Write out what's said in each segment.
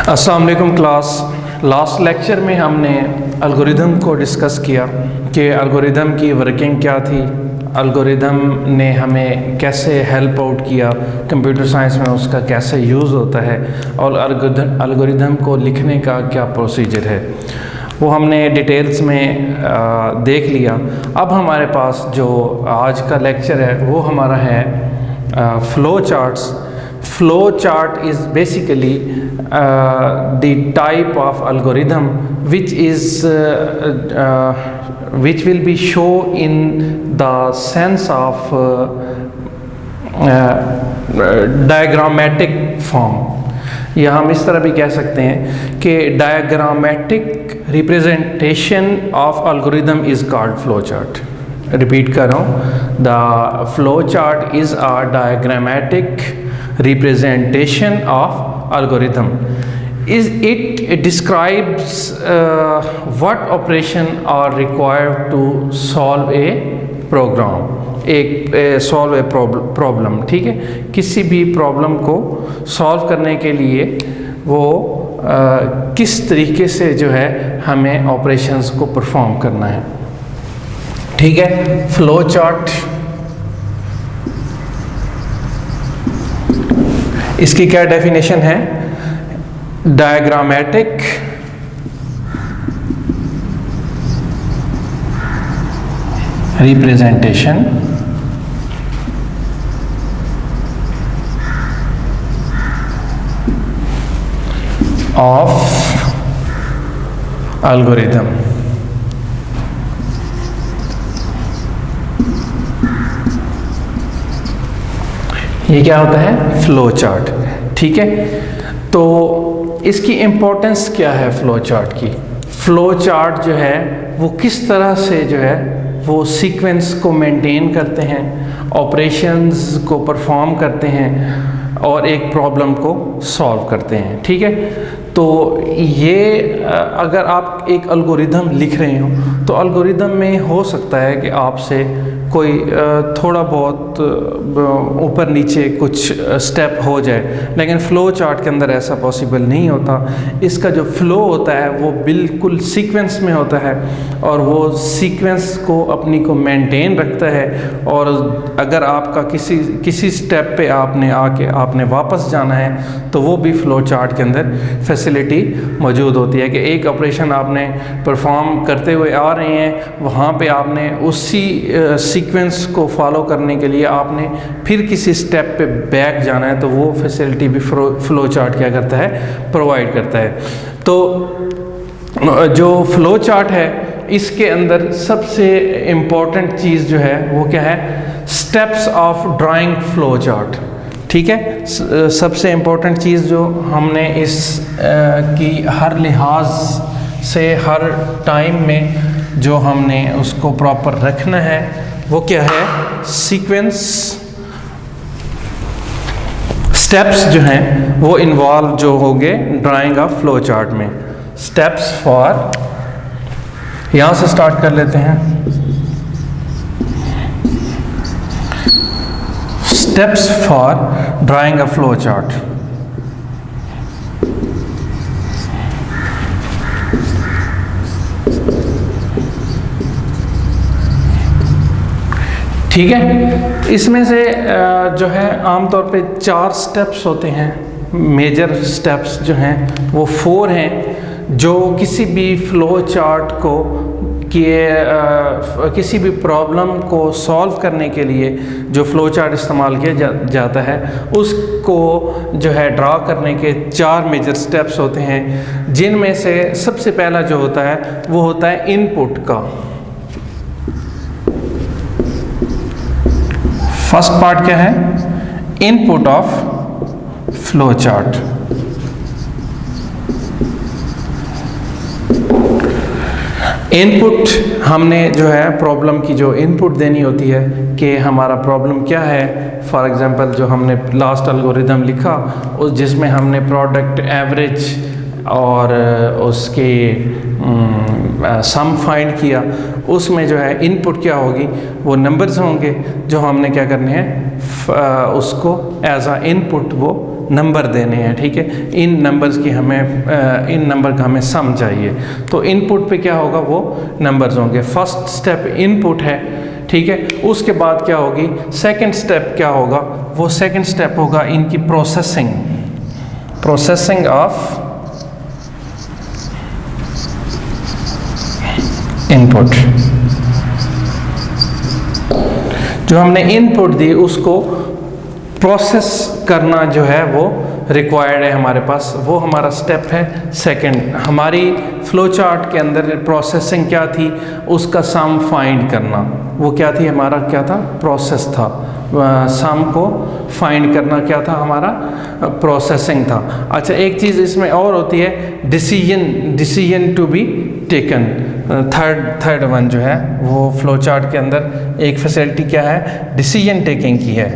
अस्सलाम वालेकुम class. Last lecture में हमने एल्गोरिदम को डिस्कस किया कि एल्गोरिदम की वर्किंग क्या थी, एल्गोरिदम ने हमें कैसे हेल्प आउट किया, कंप्यूटर साइंस में उसका कैसे यूज़ होता है और एल्गोरिदम को लिखने का क्या प्रोसीजर है, वो हमने डिटेल्स में देख लिया। अब हमारे पास जो आज का लेक्चर है वो हमारा है flow charts. Flow chart is basically the type of algorithm which will be shown in the sense of diagrammatic form, या हम इस तरह भी कह सकते हैं कि diagrammatic representation of algorithm is called flow chart. Repeat कर रहा हूँ, the flow chart is a diagrammatic representation of algorithm. It describes what operation are required to solve a program, solve a problem। ठीक है, किसी भी problem को solve करने के लिए वो किस तरीके से जो है हमें ऑपरेशंस को परफॉर्म करना है। ठीक है, फ्लो चार्ट इसकी क्या डेफिनेशन है? Diagrammatic representation of algorithm. ये क्या होता है? Flow chart. ठीक है, तो इसकी इम्पोर्टेंस क्या है फ्लो चार्ट की? फ्लो चार्ट जो है वो किस तरह से जो है वो सीक्वेंस को मेंटेन करते हैं, ऑपरेशंस को परफॉर्म करते हैं और एक प्रॉब्लम को सॉल्व करते हैं। ठीक है, तो ये अगर आप एक एल्गोरिथम लिख रहे हो तो एल्गोरिथम में हो सकता है कि आपसे कोई थोड़ा बहुत ऊपर नीचे कुछ स्टेप हो जाए, लेकिन फ़्लो चार्ट के अंदर ऐसा पॉसिबल नहीं होता। इसका जो फ़्लो होता है वो बिल्कुल सीक्वेंस में होता है और वो सीक्वेंस को अपनी को मेंटेन रखता है। और अगर आपका किसी स्टेप पे आपने वापस जाना है तो वो भी फ़्लो चार्ट के अंदर फैसिलिटी मौजूद होती है कि एक ऑपरेशन आपने परफॉर्म करते हुए आ रहे हैं, वहाँ पे आपने उसी सीक्वेंस को फॉलो करने के लिए आपने फिर किसी स्टेप पे बैक जाना है, तो वो फैसिलिटी भी फ्लो चार्ट क्या करता है? प्रोवाइड करता है। तो जो फ्लो चार्ट है इसके अंदर सबसे इम्पॉर्टेंट चीज़ जो है वो क्या है? Steps of drawing flow chart. ठीक है, सबसे इम्पॉर्टेंट चीज़ जो हमने इस की हर लिहाज से हर टाइम में जो हमने उसको प्रॉपर रखना है वो क्या है? सीक्वेंस स्टेप्स जो हैं वो इन्वॉल्व जो होंगे ड्राइंग ऑफ फ्लो चार्ट में। स्टेप्स फॉर, यहाँ से स्टार्ट कर लेते हैं। Steps for drawing a flow chart. ठीक है, इसमें से जो है आमतौर पे 4 स्टेप्स होते हैं। मेजर स्टेप्स जो हैं वो 4 हैं जो किसी भी फ्लो चार्ट को किसी भी प्रॉब्लम को सॉल्व करने के लिए जो फ्लो चार्ट इस्तेमाल किया जाता है उसको जो है ड्रा करने के 4 मेजर स्टेप्स होते हैं, जिनमें से सबसे पहला जो होता है वो होता है इनपुट का। फर्स्ट पार्ट क्या है? Input of flow chart. Input हमने जो है प्रॉब्लम की जो इनपुट देनी होती है कि हमारा प्रॉब्लम क्या है। फॉर एग्जांपल जो हमने लास्ट एल्गोरिथम लिखा उस जिसमें हमने प्रोडक्ट, एवरेज और उसके सम फाइंड किया, उसमें जो है इनपुट क्या होगी? वो नंबर्स होंगे जो हमने क्या करने हैं उसको एज अ इनपुट वो नंबर देने हैं, ठीक है। इन नंबर्स की हमें इन नंबर का हमें सम चाहिए, तो इनपुट पे क्या होगा, वो नंबर्स होंगे। फर्स्ट स्टेप इनपुट है, ठीक है। उसके बाद क्या होगी, सेकंड स्टेप क्या होगा, वो सेकंड स्टेप होगा इनकी प्रोसेसिंग, प्रोसेसिंग ऑफ इनपुट। जो हमने इनपुट दी उसको प्रोसेस करना जो है वो रिक्वायर्ड है हमारे पास, वो हमारा स्टेप है सेकंड। हमारी फ्लो चार्ट के अंदर प्रोसेसिंग क्या थी, उसका सम फाइंड करना, वो क्या थी, हमारा क्या था, प्रोसेस था। सम को फाइंड करना क्या था, हमारा प्रोसेसिंग था। अच्छा, एक चीज़ इसमें और होती है, decision to be taken. Third one जो है वो फ्लो चार्ट के अंदर एक फैसिलिटी क्या है, डिसीजन टेकिंग की है।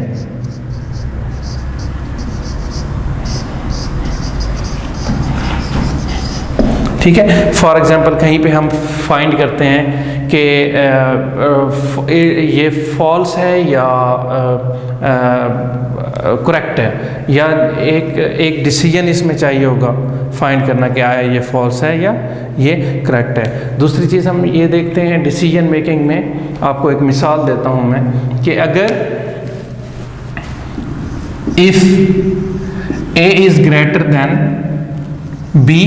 ठीक है, फॉर एग्जांपल कहीं पे हम फाइंड करते हैं कि ये फॉल्स है या करेक्ट है, या एक डिसीजन इसमें चाहिए होगा फाइंड करना कि आया ये फॉल्स है या ये करेक्ट है। दूसरी चीज़ हम ये देखते हैं डिसीजन मेकिंग में, आपको एक मिसाल देता हूँ मैं, कि अगर if A is greater than B,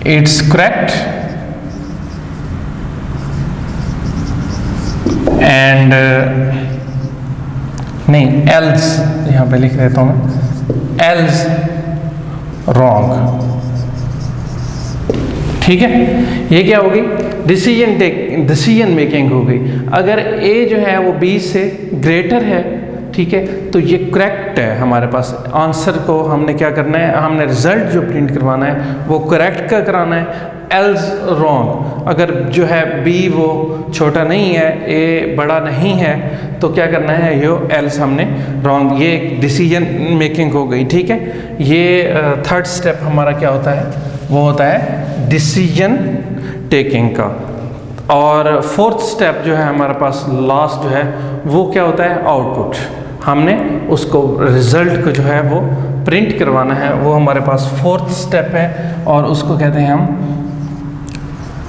it's correct, and नहीं, एल्स, यहाँ पे लिख देता हूँ मैं, एल्स रॉन्ग। ठीक है, ये क्या होगी, डिसीजन मेकिंग हो गई। अगर ए जो है वो बी से ग्रेटर है, ठीक है, तो ये करेक्ट है। हमारे पास आंसर को हमने क्या करना है, हमने रिजल्ट जो प्रिंट करवाना है वो करेक्ट का कराना है। एल्स रॉन्ग, अगर जो है बी वो छोटा नहीं है, ए बड़ा नहीं है, तो क्या करना है, यो एल्स हमने रॉन्ग, ये एक डिसीजन मेकिंग हो गई। ठीक है, ये थर्ड स्टेप हमारा क्या होता है, वो होता है डिसीजन टेकिंग का। और फोर्थ स्टेप जो है हमारे पास लास्ट जो है वो क्या होता है, आउटपुट। हमने उसको रिजल्ट को जो है वो प्रिंट करवाना है, वो हमारे पास फोर्थ स्टेप है, और उसको कहते हैं हम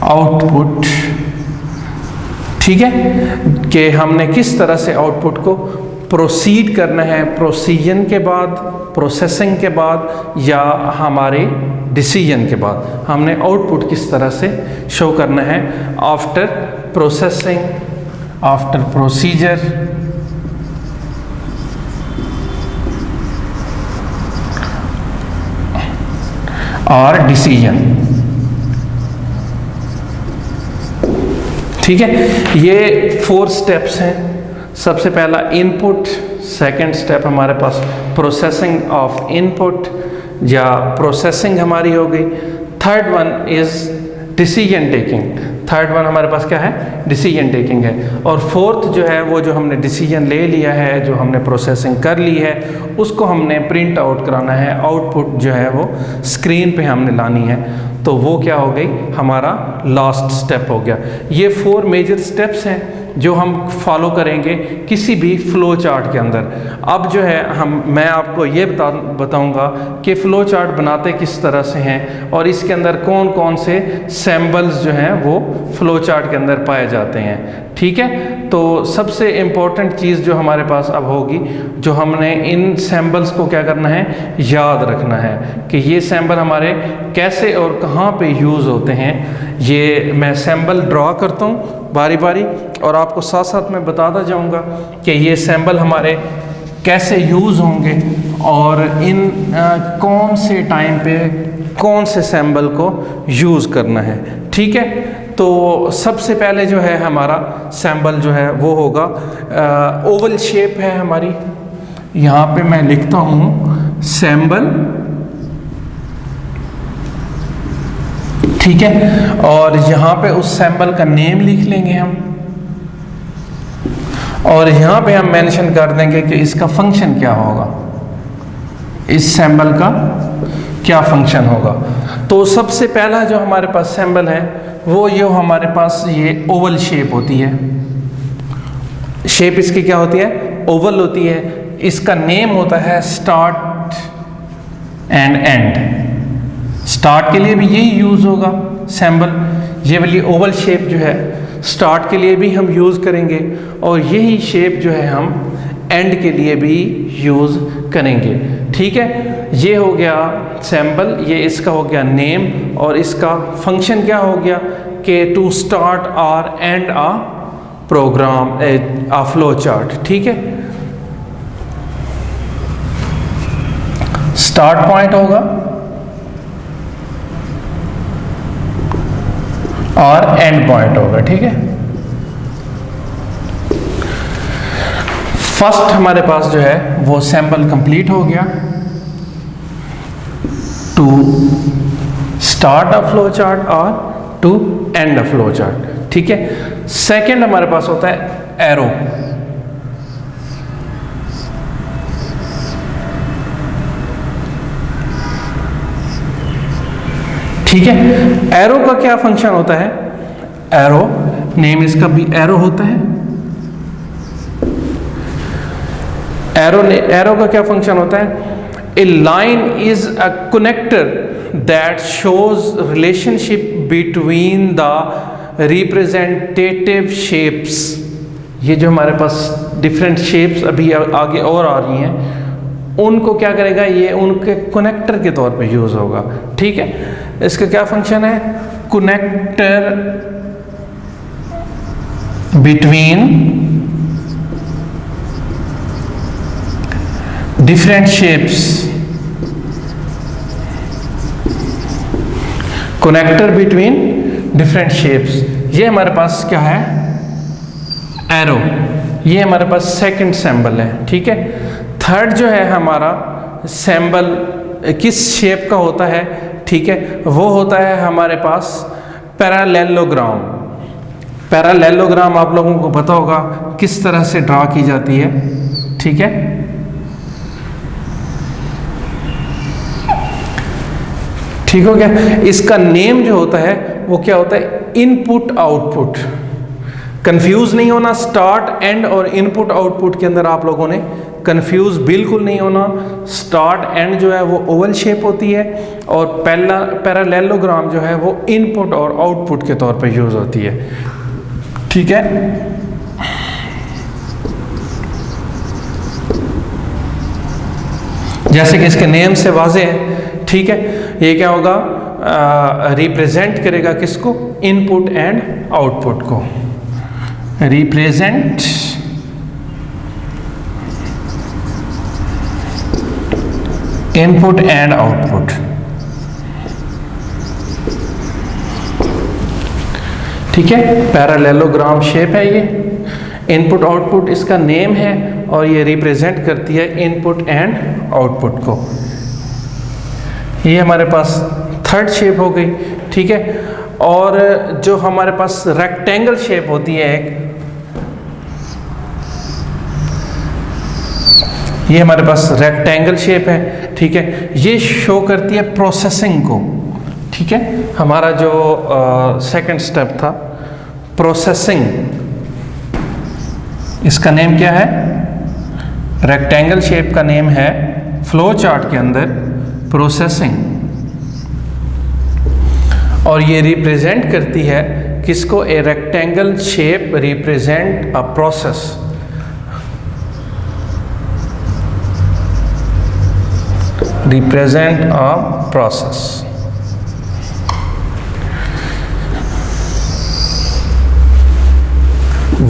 आउटपुट। ठीक है, कि हमने किस तरह से आउटपुट को प्रोसीड करना है, प्रोसीजन के बाद, प्रोसेसिंग के बाद, या हमारे डिसीजन के बाद, हमने आउटपुट किस तरह से शो करना है आफ्टर प्रोसेसिंग, आफ्टर प्रोसीजर, और डिसीजन। ठीक है, ये 4 स्टेप्स हैं। सबसे पहला इनपुट, सेकंड स्टेप हमारे पास प्रोसेसिंग ऑफ इनपुट या प्रोसेसिंग हमारी हो गई। Third one is decision taking, third one हमारे पास क्या है, डिसीजन टेकिंग है। और फोर्थ जो है वो जो हमने डिसीजन ले लिया है, जो हमने प्रोसेसिंग कर ली है, उसको हमने प्रिंट आउट कराना है, आउटपुट जो है वो स्क्रीन पे हमने लानी है। तो वो क्या हो गई, हमारा लास्ट स्टेप हो गया। ये 4 मेजर स्टेप्स हैं जो हम फॉलो करेंगे किसी भी फ्लो चार्ट के अंदर। अब जो है मैं आपको ये बताऊंगा कि फ़्लो चार्ट बनाते किस तरह से हैं, और इसके अंदर कौन कौन से सिंबल्स जो हैं वो फ़्लो चार्ट के अंदर पाए जाते हैं। ठीक है, तो सबसे इम्पॉर्टेंट चीज़ जो हमारे पास अब होगी, जो हमने इन सिंबल्स को क्या करना है, याद रखना है कि ये सिंबल हमारे कैसे और कहाँ पे यूज़ होते हैं। ये मैं सिंबल ड्रॉ करता हूँ बारी बारी, और आपको साथ साथ मैं बताता जाऊंगा कि ये सिंबल हमारे कैसे यूज़ होंगे, और इन कौन से टाइम पे कौन से सिंबल को यूज़ करना है। ठीक है, तो सबसे पहले जो है हमारा सिंबल जो है वो होगा ओवल शेप है हमारी। यहाँ पे मैं लिखता हूँ सिंबल, ठीक है, और यहाँ पे उस सिंबल का नेम लिख लेंगे हम, और यहाँ पे हम मेंशन कर देंगे कि इसका फंक्शन क्या होगा, इस सिंबल का क्या फंक्शन होगा। तो सबसे पहला जो हमारे पास सिंबल है वो ये हमारे पास ये ओवल शेप होती है। शेप इसकी क्या होती है, ओवल होती है। इसका नेम होता है स्टार्ट एंड एंड। स्टार्ट के लिए भी यही यूज होगा सिंबल, ये वाली ओवल शेप जो है स्टार्ट के लिए भी हम यूज करेंगे और यही शेप जो है हम एंड के लिए भी यूज करेंगे। ठीक है, ये हो गया सिंबल, ये इसका हो गया नेम और इसका फंक्शन क्या हो गया कि टू स्टार्ट और end a program a flow chart. ठीक है, स्टार्ट पॉइंट होगा और एंड पॉइंट होगा। ठीक है, फर्स्ट हमारे पास जो है वो सिंबल कंप्लीट हो गया, to start a flow chart और to end a flow chart. ठीक है, सेकंड हमारे पास होता है एरो। ठीक है, एरो का क्या फंक्शन होता है? एरो नेम इसका भी एरो होता है। एरो का क्या फंक्शन होता है? A line is a connector that shows relationship between the representative shapes. ये जो हमारे पास डिफरेंट शेप्स अभी आगे और आ रही हैं, उनको क्या करेगा? ये उनके कनेक्टर के तौर पे यूज होगा। ठीक है, इसका क्या फंक्शन है? Connector between different shapes, connector between different shapes. ये हमारे पास क्या है? एरो। ये हमारे पास सेकंड सिंबल है। ठीक है, थर्ड जो है हमारा सिंबल किस शेप का होता है? ठीक है, वो होता है हमारे पास पैरालेलोग्राम। पैरालेलोग्राम आप लोगों को पता होगा किस तरह से ड्रा की जाती है। ठीक है, ठीक हो गया। इसका नेम जो होता है वो क्या होता है? Input output. कंफ्यूज नहीं होना, स्टार्ट एंड और इनपुट आउटपुट के अंदर आप लोगों ने कंफ्यूज बिल्कुल नहीं होना। स्टार्ट एंड जो है वो ओवल शेप होती है और पैरालेलोग्राम जो है वो इनपुट और आउटपुट के तौर पे यूज होती है। ठीक है, जैसे कि इसके नेम से वाज़ेह है। ठीक है, ये क्या होगा? रिप्रेजेंट करेगा किसको? इनपुट एंड आउटपुट को। Represent input and output. ठीक है, पैरालेलोग्राम शेप है ये, इनपुट आउटपुट इसका नेम है और ये रिप्रेजेंट करती है इनपुट एंड आउटपुट को। ये हमारे पास थर्ड शेप हो गई। ठीक है, और जो हमारे पास रेक्टेंगल शेप होती है एक, ये हमारे पास रेक्टेंगल शेप है। ठीक है, ये शो करती है प्रोसेसिंग को। ठीक है, हमारा जो सेकंड स्टेप था प्रोसेसिंग, इसका नेम क्या है? रेक्टेंगल शेप का नेम है फ्लो चार्ट के अंदर प्रोसेसिंग, और ये रिप्रेजेंट करती है किसको? A rectangle shape represent a process. Represent a process.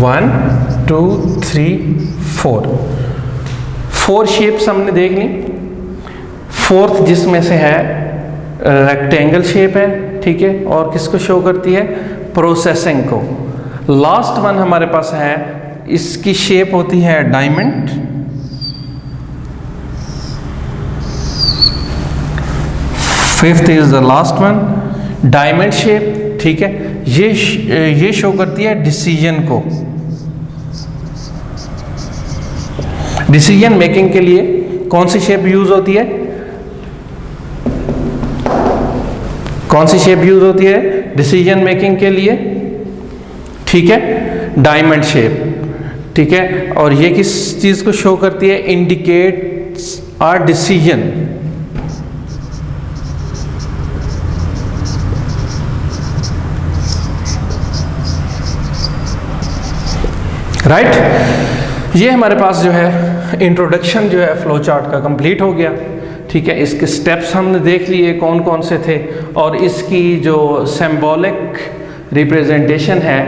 One, two, three, four shapes हमने देख ली। फोर्थ जिसमें से है रेक्टेंगल शेप है। ठीक है, और किसको शो करती है? प्रोसेसिंग को। लास्ट वन हमारे पास है, इसकी शेप होती है diamond. Fifth is the last one, diamond shape. ठीक है, ये शो करती है डिसीजन को। डिसीजन मेकिंग के लिए कौन सी शेप यूज होती है? कौन सी शेप यूज होती है डिसीजन मेकिंग के लिए? ठीक है, डायमंड शेप। ठीक है, और ये किस चीज़ को शो करती है? इंडिकेट्स आ डिसीजन। राइट, ये हमारे पास जो है इंट्रोडक्शन जो है फ्लो चार्ट का कंप्लीट हो गया। ठीक है, इसके स्टेप्स हमने देख लिए कौन कौन से थे, और इसकी जो सिंबॉलिक रिप्रेजेंटेशन है,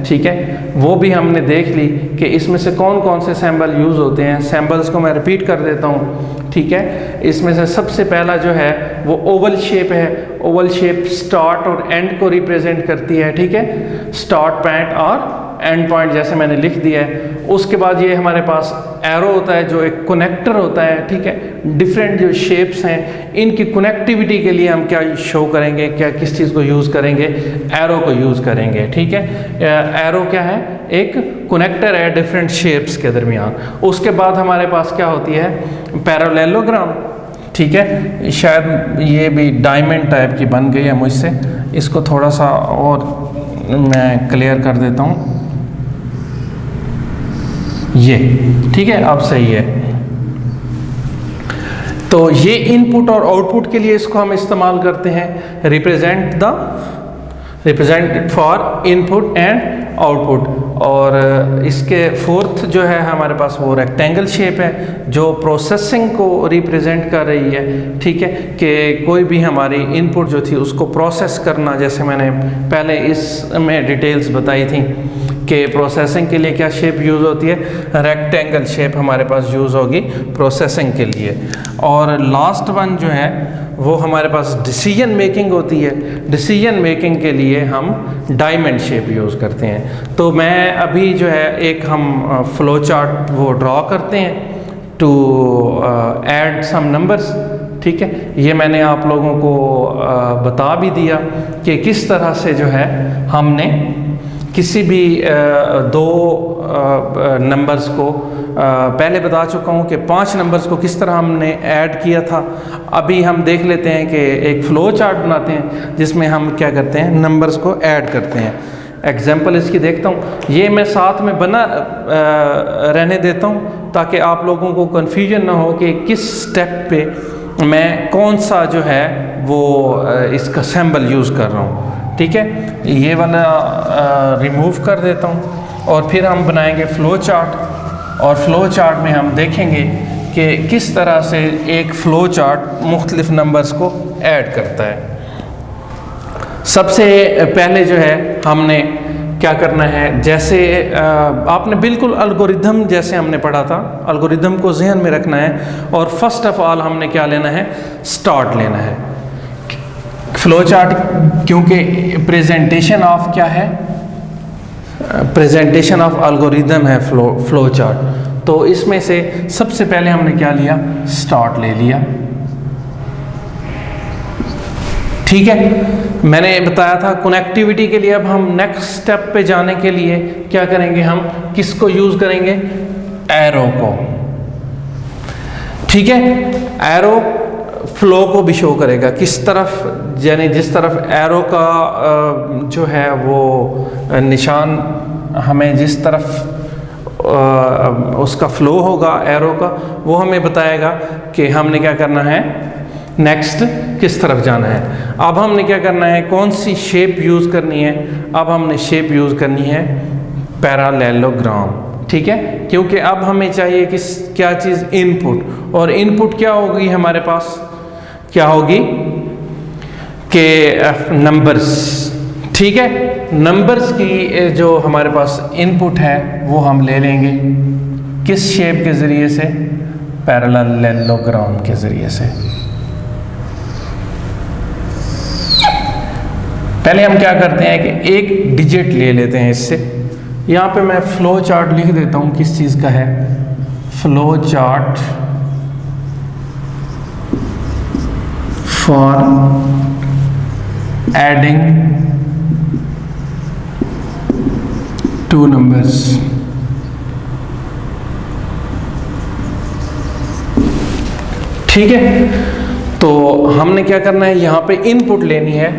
ठीक है, वो भी हमने देख ली कि इसमें से कौन कौन से सिंबल यूज़ होते हैं। सिंबल्स को मैं रिपीट कर देता हूँ। ठीक है, इसमें से सबसे पहला जो है वो ओवल शेप है। ओवल शेप स्टार्ट और एंड को रिप्रेजेंट करती है। ठीक है, स्टार्ट पॉइंट और एंड पॉइंट जैसे मैंने लिख दिया है। उसके बाद ये हमारे पास एरो होता है जो एक कनेक्टर होता है। ठीक है, डिफरेंट जो शेप्स हैं इनकी कनेक्टिविटी के लिए हम क्या शो करेंगे, क्या किस चीज़ को यूज़ करेंगे? एरो को यूज़ करेंगे। ठीक है, एरो क्या है? एक कनेक्टर है डिफरेंट शेप्स के दरमियान। उसके बाद हमारे पास क्या होती है? पैरेललोग्राम। ठीक है, शायद ये भी डायमंड टाइप की बन गई है मुझसे, इसको थोड़ा सा और मैं क्लियर कर देता हूँ। ये ठीक है, अब सही है। तो ये इनपुट और आउटपुट के लिए इसको हम इस्तेमाल करते हैं। Represent for input and output. और इसके फोर्थ जो है हमारे पास वो रेक्टेंगल शेप है जो प्रोसेसिंग को रिप्रेजेंट कर रही है। ठीक है, कि कोई भी हमारी इनपुट जो थी उसको प्रोसेस करना, जैसे मैंने पहले इसमें डिटेल्स बताई थी कि प्रोसेसिंग के लिए क्या शेप यूज़ होती है? रेक्टेंगल शेप हमारे पास यूज़ होगी प्रोसेसिंग के लिए। और लास्ट वन जो है वो हमारे पास डिसीजन मेकिंग होती है। डिसीजन मेकिंग के लिए हम डायमंड शेप यूज़ करते हैं। तो मैं अभी जो है एक हम फ्लो चार्ट वो ड्रॉ करते हैं टू ऐड सम नंबर्स। ठीक है, ये मैंने आप लोगों को बता भी दिया कि किस तरह से जो है हमने किसी भी दो नंबर्स को पहले बता चुका हूँ कि 5 नंबर्स को किस तरह हमने ऐड किया था। अभी हम देख लेते हैं कि एक फ़्लो चार्ट बनाते हैं जिसमें हम क्या करते हैं? नंबर्स को ऐड करते हैं। एग्जांपल इसकी देखता हूँ, ये मैं साथ में बना रहने देता हूँ ताकि आप लोगों को कन्फ्यूजन ना हो कि किस स्टेप पे मैं कौन सा जो है वो इसका सिंबल यूज़ कर रहा हूँ। ठीक है, ये वाला रिमूव कर देता हूँ और फिर हम बनाएंगे फ़्लो चार्ट। और फ़्लो चार्ट में हम देखेंगे कि किस तरह से एक फ़्लो चार्ट मुख्तलिफ नंबर्स को ऐड करता है। सबसे पहले जो है हमने क्या करना है, जैसे आपने बिल्कुल अलगोरिदम जैसे हमने पढ़ा था, अलगोरिदम को जहन में रखना है। और फर्स्ट ऑफ ऑल हमने क्या लेना है? स्टार्ट लेना है। फ्लो चार्ट क्योंकि प्रेजेंटेशन ऑफ क्या है? प्रेजेंटेशन ऑफ अलगोरिदम है फ्लो चार्ट। तो इसमें से सबसे पहले हमने क्या लिया? स्टार्ट ले लिया। ठीक है, मैंने बताया था कनेक्टिविटी के लिए। अब हम नेक्स्ट स्टेप पे जाने के लिए क्या करेंगे? हम किसको यूज़ करेंगे? एरो को। ठीक है, एरो फ्लो को भी शो करेगा किस तरफ, यानी जिस तरफ एरो का जो है वो निशान हमें जिस तरफ उसका फ्लो होगा एरो का, वो हमें बताएगा कि हमने क्या करना है, नेक्स्ट किस तरफ जाना है। अब हमने क्या करना है, कौन सी शेप यूज़ करनी है? अब हमने शेप यूज़ करनी है पैरेललोग्राम। ठीक है, क्योंकि अब हमें चाहिए कि क्या चीज़? इनपुट। और इनपुट क्या होगी हमारे पास? क्या होगी कि नंबर्स। ठीक है, नंबर्स की जो हमारे पास इनपुट है वो हम ले लेंगे किस शेप के ज़रिए से? पैरेललोग्राम के ज़रिए से। पहले हम क्या करते हैं कि एक डिजिट ले लेते हैं इससे। यहाँ पे मैं फ्लो चार्ट लिख देता हूँ किस चीज़ का है। Flow chart for adding two numbers. ठीक है, तो हमने क्या करना है, यहाँ पे इनपुट लेनी है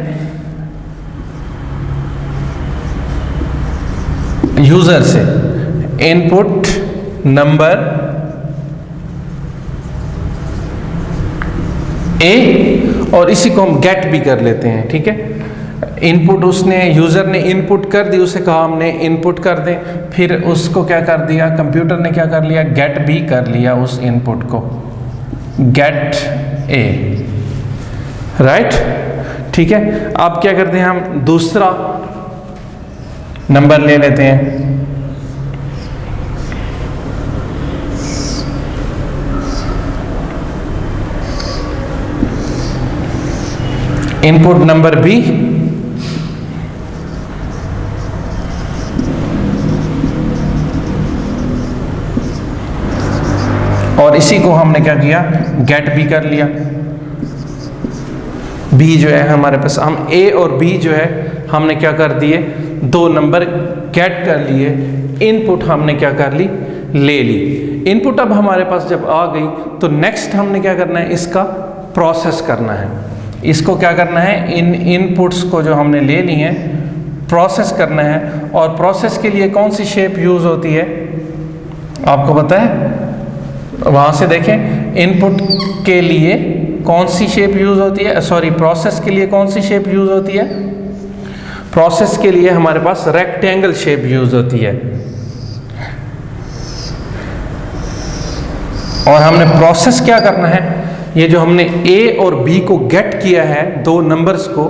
यूज़र से। इनपुट नंबर ए, और इसी को हम गेट भी कर लेते हैं, ठीक है। इनपुट उसने, यूज़र ने इनपुट कर दी, उसे कहा हमने इनपुट कर दें, फिर उसको क्या कर दिया, कंप्यूटर ने क्या कर लिया, गेट भी कर लिया उस इनपुट को, गेट ए, राइट, ठीक है। अब क्या करते हैं, हम दूसरा नंबर ले लेते हैं। इनपुट नंबर बी, और इसी को हमने क्या किया, गेट भी कर लिया। बी जो है हमारे पास, हम ए और बी जो है हमने क्या कर दिए, दो नंबर गेट कर लिए, इनपुट हमने क्या कर ली, ले ली। इनपुट अब हमारे पास जब आ गई तो नेक्स्ट हमने क्या करना है, इसका प्रोसेस करना है। इसको क्या करना है, इन इनपुट्स को जो हमने ले ली हैं प्रोसेस करना है। और प्रोसेस के लिए कौन सी शेप यूज़ होती है आपको पता है, वहाँ से देखें, इनपुट के लिए कौन सी शेप यूज़ होती है, सॉरी प्रोसेस के लिए कौन सी शेप यूज़ होती है, प्रोसेस के लिए हमारे पास रेक्टेंगल शेप यूज़ होती है। और हमने प्रोसेस क्या करना है, ये जो हमने ए और बी को गेट किया है, दो नंबर्स को,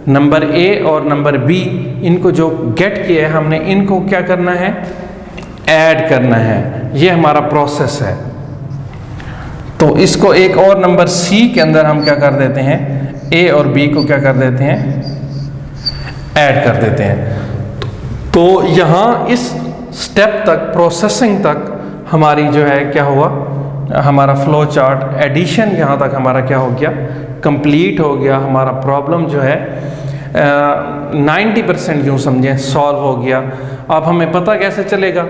नंबर ए और नंबर बी, इनको जो गेट किया है हमने, इनको क्या करना है, ऐड करना है। ये हमारा प्रोसेस है। तो इसको एक और नंबर सी के अंदर हम क्या कर देते हैं, ए और बी को क्या कर देते हैं, ऐड कर देते हैं। तो यहाँ इस स्टेप तक, प्रोसेसिंग तक हमारी जो है क्या हुआ, हमारा फ्लो चार्ट एडिशन यहाँ तक हमारा क्या हो गया, कंप्लीट हो गया। हमारा प्रॉब्लम जो है 90% यूँ समझें सॉल्व हो गया। अब हमें पता कैसे चलेगा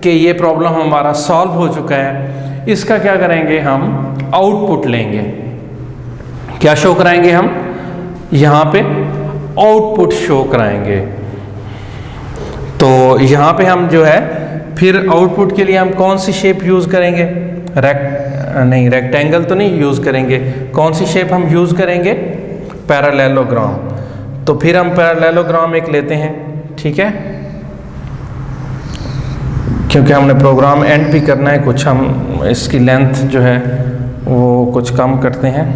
कि ये प्रॉब्लम हमारा सॉल्व हो चुका है, इसका क्या करेंगे, हम आउटपुट लेंगे। क्या शो कराएंगे, हम यहाँ पे आउटपुट शो कराएंगे। तो यहाँ पे हम जो है फिर आउटपुट के लिए हम कौन सी शेप यूज़ करेंगे, रेक्टेंगल तो नहीं यूज़ करेंगे, कौन सी शेप हम यूज़ करेंगे, पैरेललोग्राम। तो फिर हम पैरेललोग्राम एक लेते हैं, ठीक है, क्योंकि हमने प्रोग्राम एंड भी करना है, कुछ हम इसकी लेंथ जो है वो कुछ कम करते हैं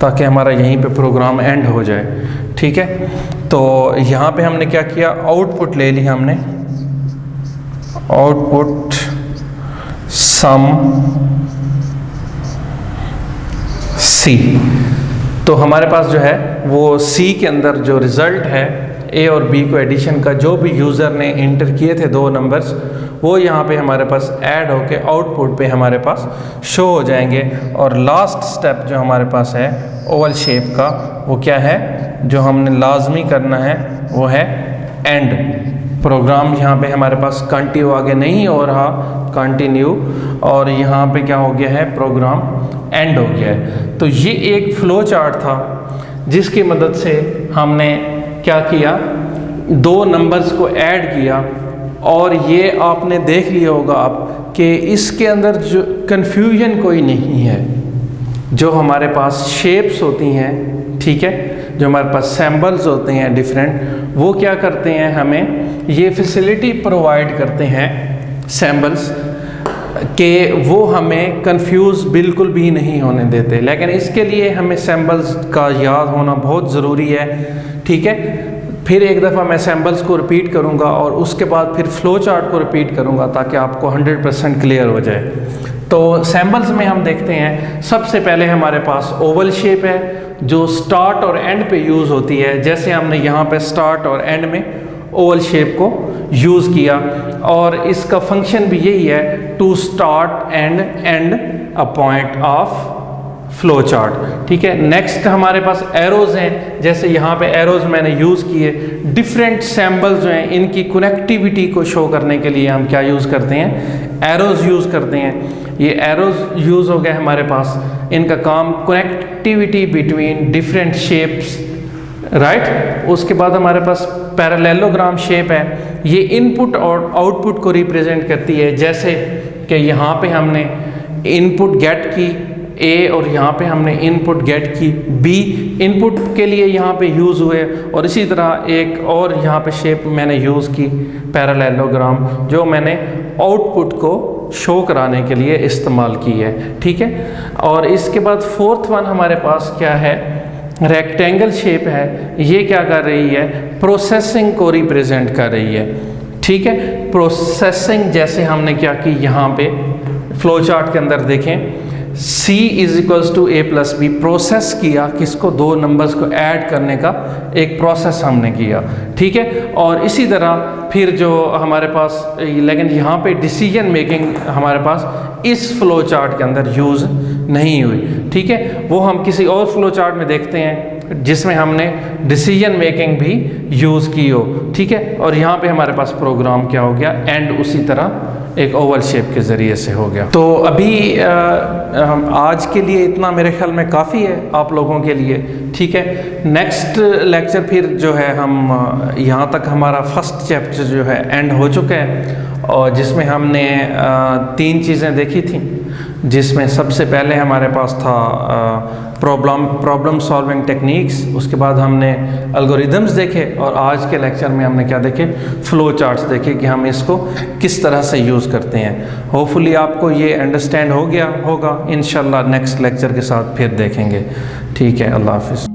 ताकि हमारा यहीं पे प्रोग्राम एंड हो जाए, ठीक है। तो यहाँ पे हमने क्या किया, आउटपुट ले ली हमने, आउटपुट सम सी। तो हमारे पास जो है वो सी के अंदर जो रिज़ल्ट है ए और बी को एडिशन का, जो भी यूज़र ने इंटर किए थे दो नंबर्स, वो यहाँ पे हमारे पास ऐड होके आउटपुट पे हमारे पास शो हो जाएंगे। और लास्ट स्टेप जो हमारे पास है ओवल शेप का, वो क्या है, जो हमने लाजमी करना है वो है एंड। प्रोग्राम यहाँ पे हमारे पास कंटिन्यू आगे नहीं हो रहा, कंटिन्यू, और यहाँ पे क्या हो गया है, प्रोग्राम एंड हो गया है। तो ये एक फ्लो चार्ट था जिसकी मदद से हमने क्या किया, दो नंबर्स को ऐड किया। और ये आपने देख लिया होगा आप कि इसके अंदर जो कन्फ्यूजन कोई नहीं है। जो हमारे पास शेप्स होती हैं, ठीक है, जो हमारे पास सैम्बल्स होते हैं डिफरेंट, वो क्या करते हैं, हमें ये फैसिलिटी प्रोवाइड करते हैं सैम्बल्स कि वो हमें कंफ्यूज बिल्कुल भी नहीं होने देते। लेकिन इसके लिए हमें सैम्बल्स का याद होना बहुत ज़रूरी है, ठीक है। फिर एक दफ़ा मैं सैम्बल्स को रिपीट करूंगा और उसके बाद फिर फ्लो चार्ट को रिपीट करूंगा ताकि आपको 100% क्लियर हो जाए। तो सैम्बल्स में हम देखते हैं, सबसे पहले हमारे पास ओवल शेप है जो स्टार्ट और एंड पे यूज़ होती है। जैसे हमने यहाँ पे स्टार्ट और एंड में ओवल शेप को यूज़ किया, और इसका फंक्शन भी यही है, to start and end a point of flow chart, ठीक है। नेक्स्ट हमारे पास एरोज़ हैं, जैसे यहाँ पे एरोज़ मैंने यूज़ किए। डिफरेंट सैम्बल्स जो हैं इनकी कनेक्टिविटी को शो करने के लिए हम क्या यूज़ करते हैं, एरोज़ यूज़ करते हैं। ये एरोज़ यूज़ हो गए हमारे पास, इनका काम connectivity between different shapes right. उसके बाद हमारे पास पैरेललोग्राम शेप है, ये इनपुट और आउटपुट को रिप्रेजेंट करती है। जैसे कि यहाँ पे हमने इनपुट गेट की ए और यहाँ पे हमने इनपुट गेट की बी, इनपुट के लिए यहाँ पे यूज़ हुए। और इसी तरह एक और यहाँ पे शेप मैंने यूज़ की पैरेललोग्राम, जो मैंने आउटपुट को शो कराने के लिए इस्तेमाल की है, ठीक है। और इसके बाद फोर्थ वन हमारे पास क्या है, रेक्टेंगल शेप है। ये क्या कर रही है, प्रोसेसिंग को रिप्रेजेंट कर रही है, ठीक है। प्रोसेसिंग जैसे हमने क्या की यहाँ पे फ्लो चार्ट के अंदर देखें, C is equals to A plus B, process किया किसको, दो नंबर्स को ऐड करने का एक प्रोसेस हमने किया, ठीक है। और इसी तरह फिर जो हमारे पास, लेकिन यहाँ पे डिसीजन मेकिंग हमारे पास इस फ्लो चार्ट के अंदर यूज़ नहीं हुई, ठीक है। वो हम किसी और फ्लो चार्ट में देखते हैं जिसमें हमने डिसीजन मेकिंग भी यूज़ की हो, ठीक है। और यहाँ पे हमारे पास प्रोग्राम क्या हो गया, एंड उसी तरह एक ओवल शेप के ज़रिए से हो गया। तो अभी हम आज के लिए इतना मेरे ख्याल में काफ़ी है आप लोगों के लिए, ठीक है। नेक्स्ट लेक्चर फिर जो है हम यहाँ तक हमारा फर्स्ट चैप्टर जो है एंड हो चुका है, और जिसमें हमने 3 चीज़ें देखी थी, जिसमें सबसे पहले हमारे पास था प्रॉब्लम सॉल्विंग टेक्निक्स, उसके बाद हमने एल्गोरिदम्स देखे, और आज के लेक्चर में हमने क्या देखे, फ्लो चार्ट्स देखे कि हम इसको किस तरह से यूज़ करते हैं। होपफुली आपको ये अंडरस्टैंड हो गया होगा। इंशाल्लाह नेक्स्ट लेक्चर के साथ फिर देखेंगे, ठीक है। अल्लाह हाफिज़।